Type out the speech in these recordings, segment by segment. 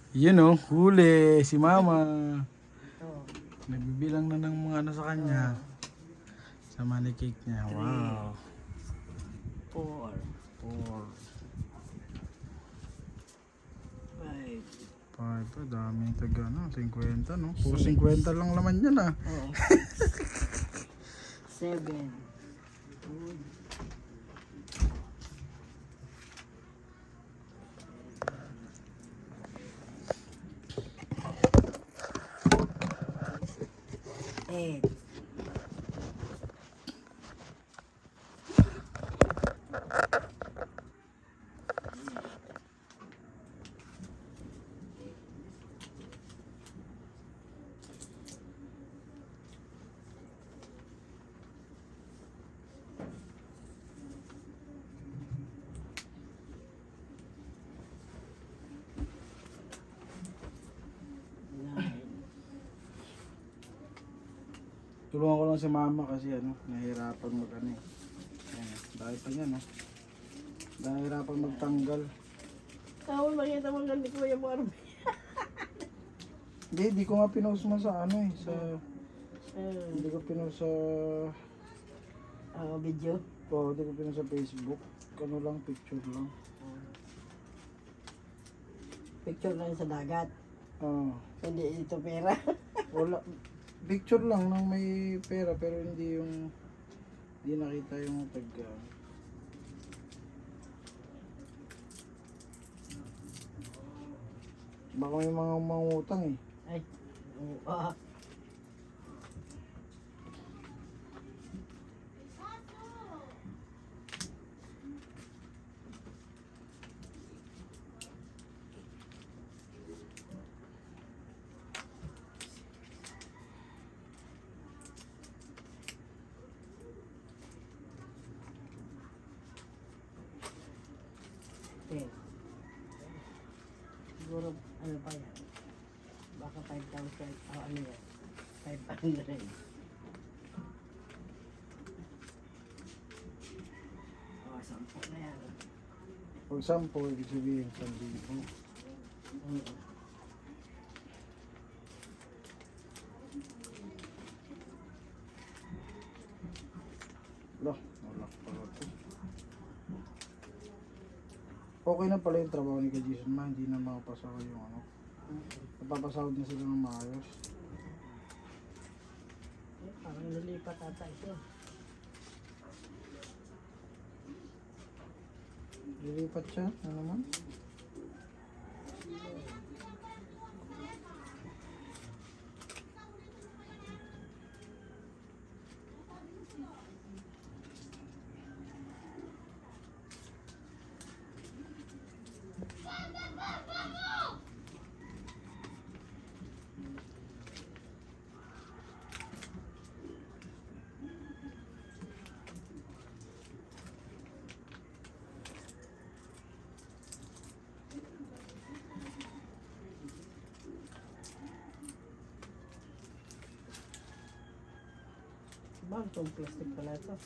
Yun oh, huli si mama. Oh. Nagbibilang na ng mga ano sa kanya. Sa money cake niya. Wow. 4, 4, 5. 5. Daming taga ano, 50 no? Puro 50 lang laman yan ah. Oh. 7. Good. 8. Tulungan ko lang si mama kasi ano, nahihirapan mag ano eh. Ayan, dahil pa niya no. Nahihirapan magtanggal. Tawag makita mo ganito Kuya Marvin. Hindi ko nga pinost mo sa ano eh, sa... Hindi ko pinost sa... Video. Hindi ko pinost sa Facebook. Ano lang, picture lang. Picture lang sa dagat. Ah, Hindi ito pera. wala. Picture lang ng may pera pero hindi yung... Hindi nakita yung tagga. Baka may mga mangutang eh. Ay. Okay. Siguro, ano pa yan? Baka 5,000. Ano yan? 500. Sampo na yan. Pag 10, ibig sabihin 1,000. Wala pala to. Okay na pala yung trabaho ni Jason ma, hindi na makapasahod yung ano. Napapasahod na sila ng maayos. Parang nalipat ata ito. Lilipat siya, ano naman? Bang, itong plastic pala ito.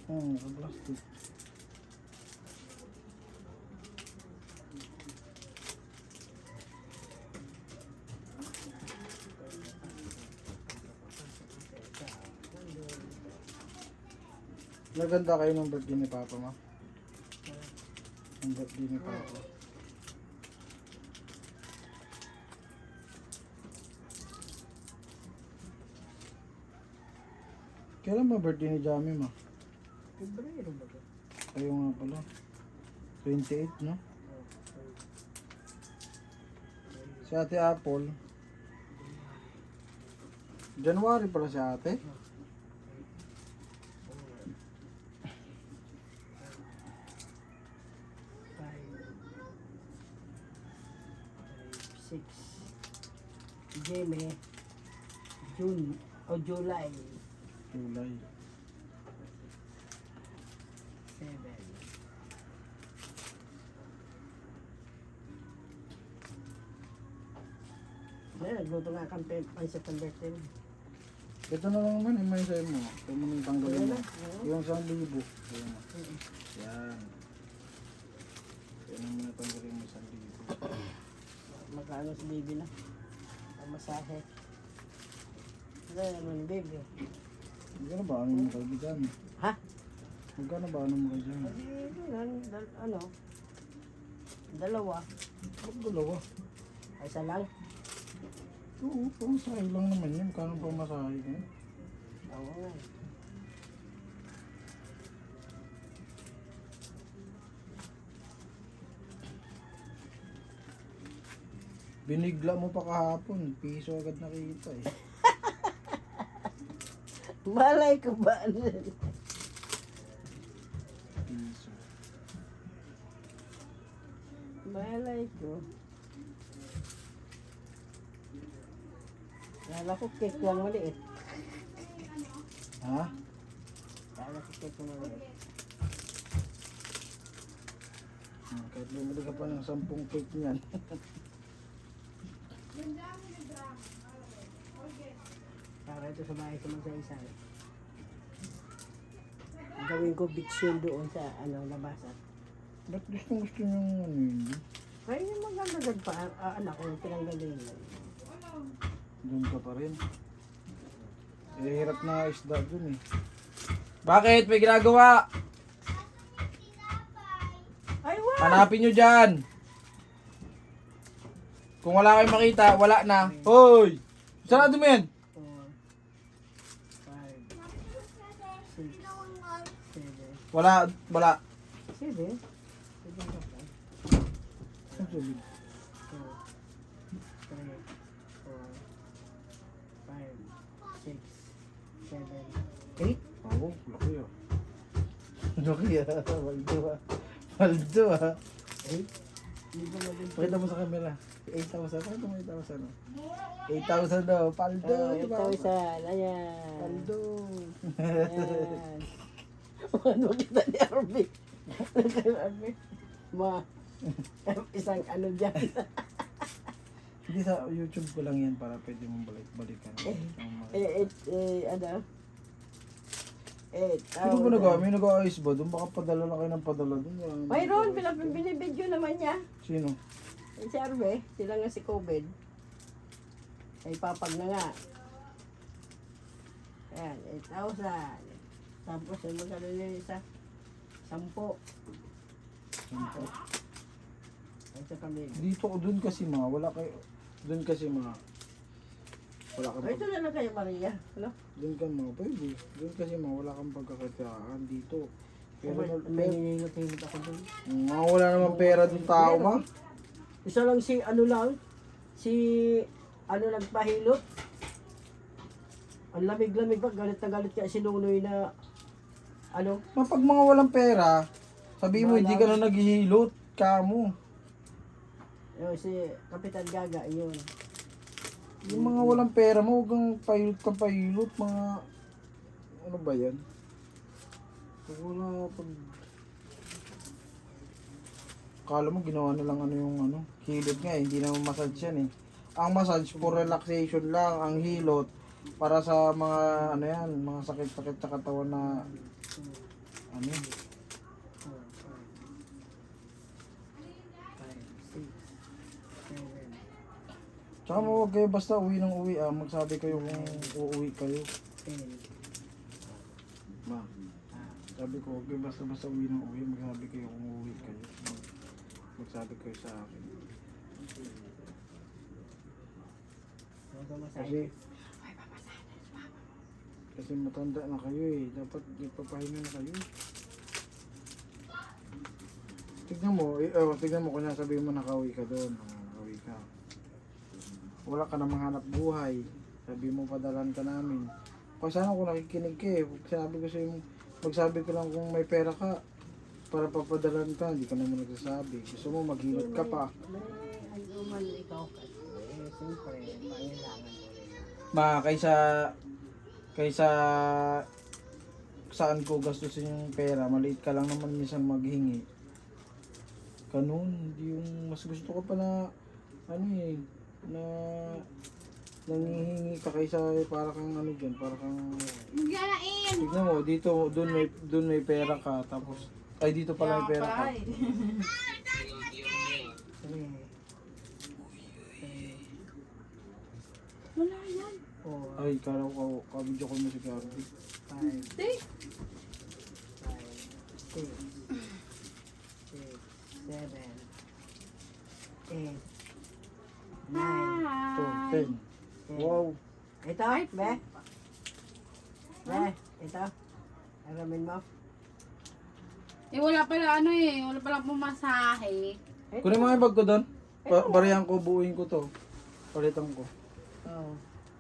Plastic. Naganda kayo ng birthday ni Papa ma? Ang birthday ni Papa. Kailan ba birthday ni Jami ma? Febrero ba ito? Kayo nga pala. 28 no? Si Ate Apple. January pala si Ate. Jeme, June o July July. 7. Ay, nagluto nga kang pang September 10. Ito na lang naman, may sa'yo mo. Ito mo nang tanggalin mo. Oo. Yung 1,000. Ayan. Yan. Yan ang mga tanggalin mo 1,000. Nakaano si baby na. Ang masahe. Ano naman baby? Magkano ba ano mo kayo dyan? Ha? Magkano ba ano mo kayo dyan? Ano? Dalawa. Ba't dalawa? Ay, isa lang. Oo, pamasahe lang naman yun. Magkano pamasahe ko? Oo nga. Binigla mo pa kahapon. Piso agad nakita eh. Malay ko ba? Piso. Malay ko. Lala ko cake lang maliit. Ha? Lala ko cake lang maliit. Kahit bumili ka pa ng 10 cake niyan. Para ito sa bahay ko magsa-isa. Gawin ko beach yun doon sa labasan. Ba't gusto niyong ano yun? Ay, yung magandagad pa, anak ko, yung pinanggalingan. Doon ka pa rin. Eh, hirap na isda dun eh. Bakit? May ginagawa? Ay, wow! Hanapin nyo dyan! Kung wala kayong makita, wala na. Hoy! Sarado mo yan! 4, 5, 6, 7. Wala. 7? 7 ka pa. Ano sabi? 2, 3, 4, 5, 6, 7, 8. Oo, laki ah. Laki ah. Waldo ah. Waldo ah. 8? Hindi ko mabig. Pakita mo sa camera. 8,000. Pakita mo 8,000 ah. 8,000 daw. Paldo. diba? 8,000. Ayan. Paldo. Ayan. Ano kita ni Arby? Arby? Isang ano dyan. Hindi sa YouTube ko lang yan para pwede mong balik-balikan. Ano? 8,000. Sino ba nagawa? May nag-aayos ba? Doon baka padala na kayo ng padala doon. Mayroon, binibidyo naman niya. Sino? Si Arby, sila nga si COVID. Ay papag na nga. Ayan, 8,000. Tapos yung magkano niya isa? 10. Ay sa kami. Dito o doon kasi mga wala kayo. Doon kasi mga wala kang Ay, ito na lang kayo, Maria. Ano? doon ka mga pwede. Doon kasi mga wala kang pagkakakitaan dito. Pero May ninilot-hilot ako doon. mga wala namang pera doon tao ma. Isa lang si ano lang, si ano nagpahilot. Ang lamig-lamig pa, galit na galit kaya si Nunoy na ano. Pag mga walang pera, sabi mo hindi ka na naghihilot kamo. Yung si Kapitan Gaga, yun. Yung mga walang pera mo, huwag kang pahilot, mga ano ba yan? Pag wala pag kala mo ginawa na lang ano yung ano, hilot nga, hindi naman massage yan eh. Ang massage for relaxation lang, ang hilot para sa mga ano yan, mga sakit-sakit sa katawan na ano. 5, 6, 7, Tsaka mo huwag kayo basta uwi ng uwi magsabi kayo kung uuwi kayo. 10. Ma, sabi ko huwag kayo basta uwi ng uwi, magsabi kayo kung uuwi kayo. Magsabi kayo sa akin. Kasi matanda na kayo eh. Dapat ipapahinga na kayo. Tignan mo kung nasabihin mo nakauwi ka doon. Nakauwi ka. Wala ka na manghanap buhay. Sabi mo padalan ka namin. Kasi sana kung nakikinig ka eh. Magsabi ko lang kung may pera ka para papadalan ka. Hindi ka naman nagsasabi. Gusto mo maghilot ka pa. Ano man ikaw kasi, siyempre, pangailangan mo rin. Ma, kaysa saan ko gastusin yung pera, maliit ka lang naman minsan maghingi. Ganun, hindi yung mas gusto ko pa na ano eh, na nangihingi ka kaysa para kang ano dyan, para kang tignan mo, dito, doon may pera ka, tapos, ay dito pala may pera ka. karaw ka, kabidyo ko mo si Garby. 5, 5, 6, 7, 8, 9, 10. Wow. Ito, be. Be, ito. Alamin mo. Eh, wala pala ano eh. Wala pala pumasahe. Kunin mo yung bag ko doon. Barihan ko, buuin ko to. Palitan ko. Oh.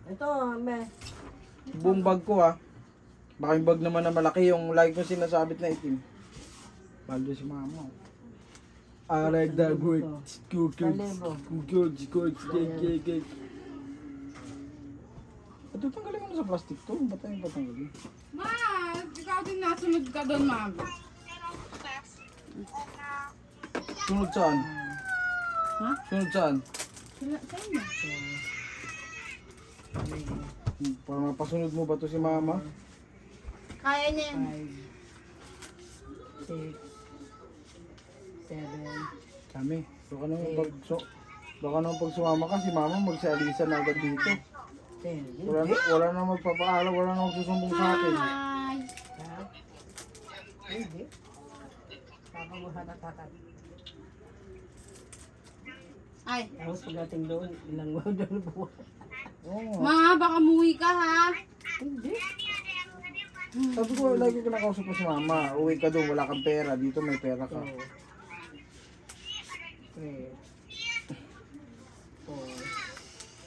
Ito, be. Buong bag ko ha. Baka yung bag naman na malaki, yung lagi ko sinasabit na itim. Baldo si mama. I like that word. Ito tanggalin mo na sa plastic to. Ba't tayo patanggalin? Ma, ikaw din nasunod ka doon, ma'am. Sunod saan? Ha? Sunod saan? Sa inyo. Para mapasunod mo ba to si mama? Kaya niya yan. 5, 6, 7, Kami. Baka naman pag sumama ka, si mama magsialisan na agad dito. 10. Wala na magpapaalam, wala na magsusumbong sa akin. Hi. Ha? Hindi. Papa mo hatatat. Ay, Tapos pagdating doon, ilang mo doon buwan. Oo. ma, baka muwi ka ha. Hindi. Sabi ko, lagi ko nakausap mo si mama. Uwi ka doon, wala kang pera. Dito may pera ka. 2, 3, 4,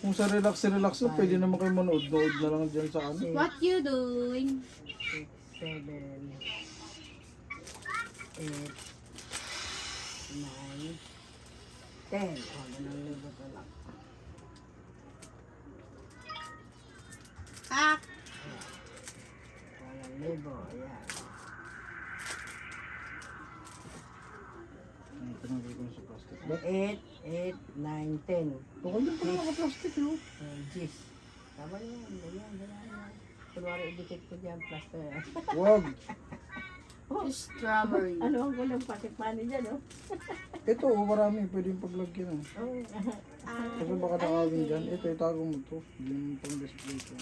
Kung sa relax na, pwede naman kayo manood-nood na lang dyan sa ano. What you doing? 6, 7, 8, 9, 10. O, ganang libo ko lang. Ah, Walang libo, ayan. Tinagay ko na sa plastic. 8, 8, 9, 10. Bukod din pala naka-plastic yun. Gis. Tama na yan, ganyan. Kunwari idikit ko dyan, plaster. Wag. strawberry. Ano ang gulang patikmani dyan, oh? Ito, marami. Pwede yung paglagyan. Oh. Kasi baka nakawin dyan. Ito, itago mo to. Hindi mo pang display ko.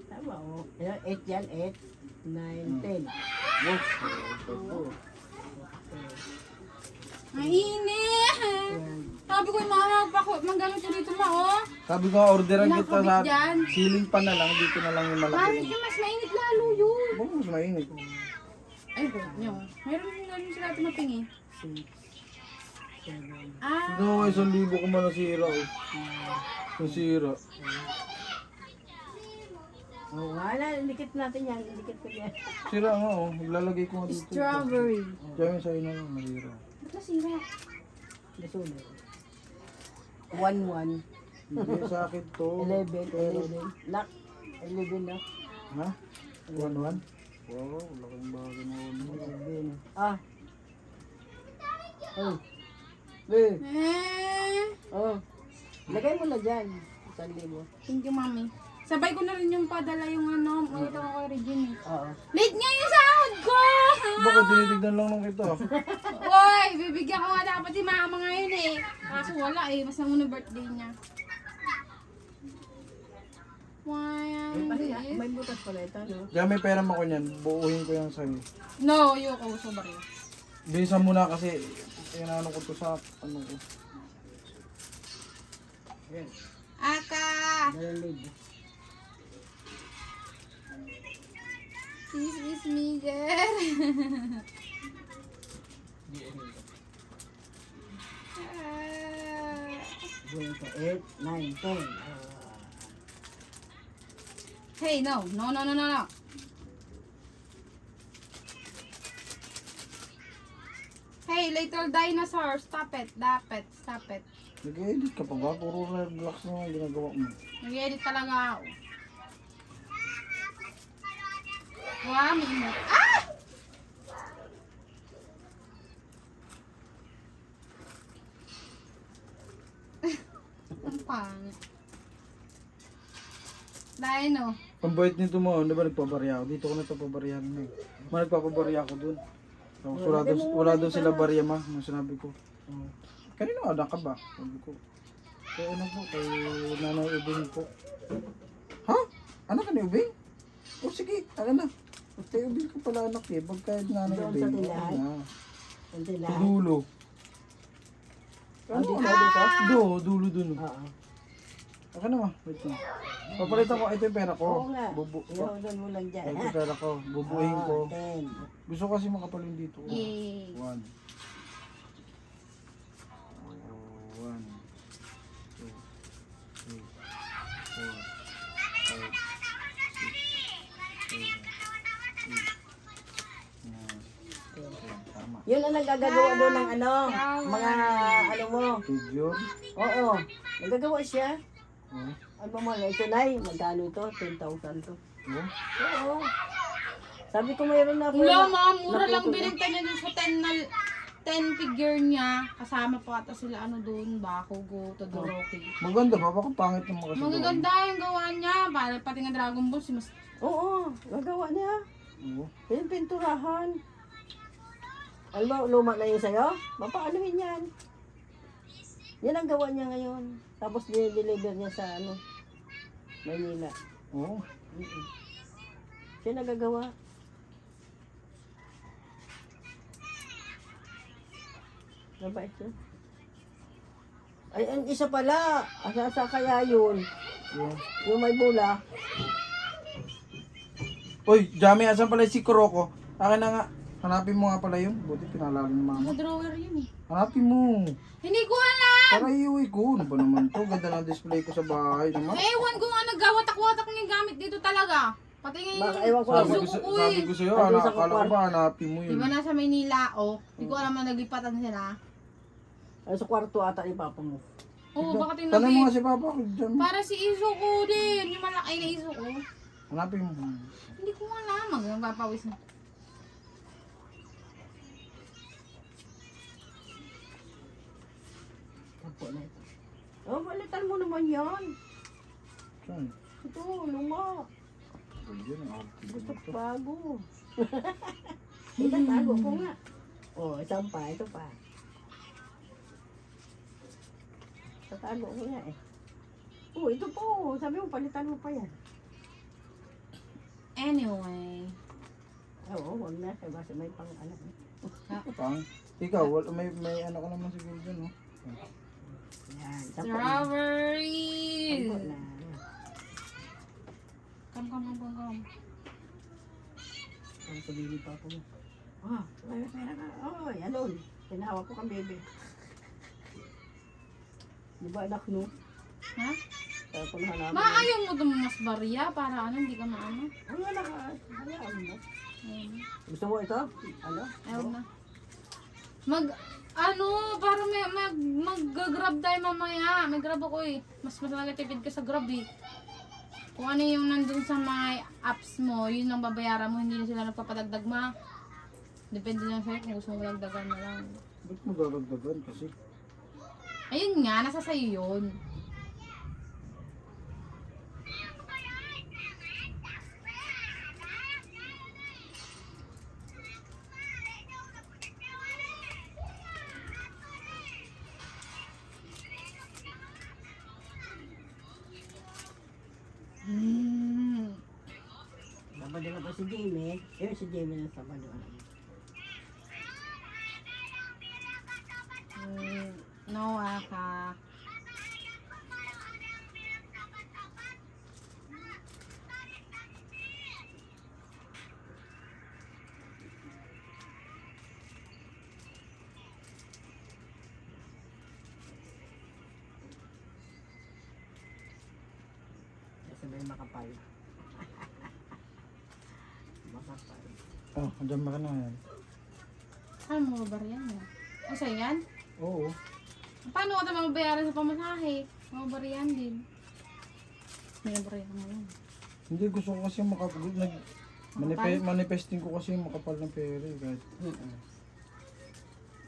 Tama, oh. Ayan, 8 yan, 8, 9, 10. Wow. Ito. Mainit! Sabi ko yung mga manggaling ko dito ma, oh. Sabi ko, orderan kita sa Nakakabit dyan. ceiling pan na lang. Dito na lang yung Bakit malaki. yung mas mainit lalo yun? Baka mas mainit. Ay, good nyo. Meron yung galing sila ito mapingi. 6, 7, Ah, No, 1,000 ko man nasira. Oh. Nasira. oh, wala, dikit natin yan, dikit ko yan. Sira nga oh. Ilalagay ko nga dito. strawberry. Diyan sa'yo na lang. Nasira. Ba't nasira? Nasunod. 1, 1, Hindi sa akin to. 11, 11. Lock, 11 na. Ha? 1-1? Wow, laking bagay na 1-1. 11. Ah. Oh. Eh. Oh. Lagay mo na dyan. 1,000. Thank you, mami. Sabay ko na rin yung padala yung ano, ulit ako kay Regine eh. Oo. Late nga yung sahod ko! Bakit tinitignan lang nung kita? Uy, bibigyan ko nga dapat si mama ngayon eh. Kaso wala eh, basta muna birthday niya. Why Eh, pare, ah, this? may butas pala ito, no? Diyan may pera mo ko niyan. Buuhin ko yan sa'yo. No, ayoko. Sorry. Bilisan mo na kasi inano ko to sa ano ko. Ayan. Aka! Dalalid. This is me, girl. Ah. Buhay ka. 8, 9, 10. Hey, no. No, no, no, no, no. Hey, little dinosaur. Stop it. Stop it. Nag-edit ka pa ba? Puro relax na ang ginagawa mo. Nag-edit talaga ako. Wow, may init. Ah! Ang pangit. Dino. Ang bait nito mo, di ba nagpabarya ako? Dito ko nagpapabaryahan mo. Nagpapabarya ako dun. Tapos wala daw sila barya ma, nung sinabi ko. Kanino anak ka ba? Sabi ko. Kay ano po, kay Nanay Ubing po. Ha? Anak ka ni Ubing? O sige, na. Kay Ubing ko pala anak eh. Pagka Nanay Doon sa Ubing. tindahan? Na. Hindi Sa lahat. dulo. Ah, dito? Dulo dun. Oo. Aka na ma, wait lang. Papalitan ko, ito yung pera ko. Oo nga. Ihodon mo lang dyan. Ito yung pera ko. Bubuhin ko. 10. Gusto ko kasi makapalun dito. Yay. 1. 1, 2, 3, 4, 5, 6, 7, 8, 9, 10. Tama. Yun ang nagagagawa doon ng ano, mga ano mo. Figure. Oo. Nagagawa siya. Oh. Ano mo, ito na magkano ito? 10,000 to. Oh. Oo. Sabi ko mayroon na ako. Wala ma'am, mura lang naputol. binigta niya dun sa 10 figure niya. Kasama pa ata sila ano doon, Bakugo, Todoroki. Maganda ba? Baka pangit ng mga Magaganda yung gawa niya. Para pati nga Dragon Ball, si Mas... Oo, gagawa niya. Oo. Yung pinturahan. Alam mo, luma na yung sayo? Mapaanuhin yan. Yan ang gawa niya ngayon. Tapos dinideliver niya sa ano, Maynila. Oo. Mm-mm. Siya nagagawa. Mabait siya. Ay, ang isa pala. Asa kaya yun? Yeah. Yung may bula. Uy, Jami, asan pala si Kuroko? Akin na nga. Hanapin mo nga pala yun. Buti pinalala ni mama. Mga drawer yun eh. Hanapin mo. Hindi ko alam! Para iuwi ko. Ano ba naman to? Ganda ng display ko sa bahay naman. Ewan ko nga naggawatak-watak niya gamit dito talaga. Pati nga Baka yung ewan ko lang. Sabi ko sa'yo, Andun sa akala ko ba hanapin mo Di yun. ba nasa Maynila, oh? Hindi ko alam na naglipatan sila. Ay, sa kwarto ata ni Papa mo. Oo, baka Tanong mo tinabi. nga si Papa ko dyan. Para si Izuko din. Yung malaki na Izuko. Hanapin mo. Hindi ko alam. Magpapawis na. Tapo na ito. Oh, balitan mo naman yan. Saan? Ito, luma. Diyan ang active Gusto mo ko to. bago. Itatago ko nga. Oh, ito pa, ito pa. Tatago ko nga eh. Oh, ito po. Sabi mo, palitan mo pa yan. Anyway. Oo, huwag na. Kaya basta may pang anak. Pang. Ikaw, may ano ka naman siguro dyan, oh. Yan, tapo na. Strawberries! Tapo na. Come. Ang sabihin pa ako mo. Ah, may pera ka. Oh, yan nun. Tinawag ko kang bebe. Di ba anak no? Ha? Kaya ko nahanapin. Maayaw mo itong mas barya para ano, hindi ka maano. Ang anak ka. Hayaan mo. Ayun. Gusto mo ito? Ano? Ayaw na. Para mag-grab tayo mamaya. May grab ako eh. Mas nagtipid ka sa grab eh. Kung ano yung nandun sa mga apps mo, yun ang babayaran mo, hindi na sila nagpapadagdag ma. Depende lang sa'yo kung gusto mo dagdagan na lang. Ba't mo dadagdagan kasi? Ayun nga, nasa sa'yo yun. Sabado na ba si Jamie? Eh, si Jamie na Sabado. No, ka. Kasi may makapal. Makapal. Oh, andyan ba ka na yan? Saan mo babayaran mo? O sa'yo yan? Oo. Paano ka tayo mabayaran sa pamasahe? Mabariyan din. May bariyan mo yun. Hindi, gusto ko kasi manifesting ko kasi yung makapal ng pera eh. Kahit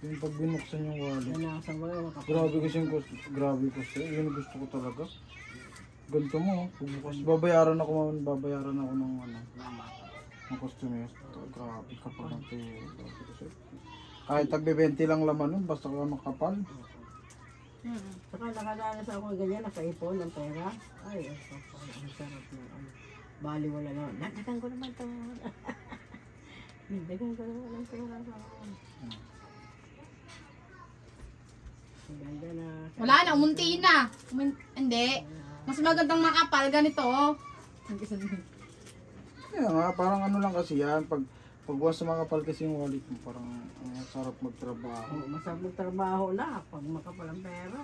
yung pag binuksan yung wallet. Yan sa mga makapal. Grabe kasi yung grabe kasi. Yun ang gusto ko talaga. Ganito mo, bukas babayaran ako ng ano, ng customer. Grabe kapal ng pera. Kahit tagbe-20 lang laman nun, basta ka makapal. Saka nakadanas ako ng ganyan, nakaipon ng pera. Ay, ang sarap na. Bali wala na. Dagdagan ko naman ito. Dagdagan ko naman ang pera. Ang ganda na. Wala na, umunti na. Hindi. Mas magandang makapal, ganito. Kaya nga, parang ano lang kasi yan, pag once na makapal kasi yung wallet mo, parang ang sarap magtrabaho. Oh, masarap magtrabaho na pag makapalang pera.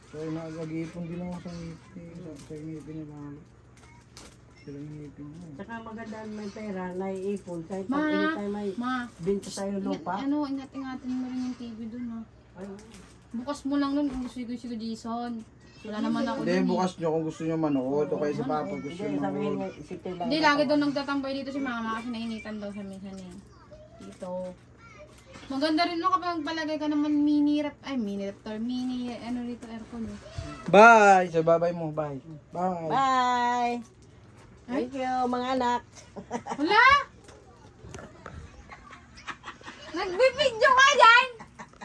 Kaya nag-iipon din ako sa ngipin, sa ngipin nila. Sila yung ngipin mo. Saka maganda may pera, naiipon. Kahit pag Ma, anytime may Ma, binta tayo ng lupa. ingat-ingatin mo rin yung TV dun, ha. Ay, Bukas mo lang nun kung gusto ko si Jason. Wala naman ako Hindi, dun, eh. bukas nyo kung gusto nyo manood o kaya si Papa gusto hindi, nyo sabihin manood. niya, isipin lang. Hindi, lagi daw nagtatambay dito si Mama kasi nainitan daw siya minsan, eh. Dito. Maganda rin no kapag palagay ka naman mini ano dito, aircon, eh. Bye! Sa babay mo, bye. Bye! Bye! Thank you, mga anak. Wala! Nagbibi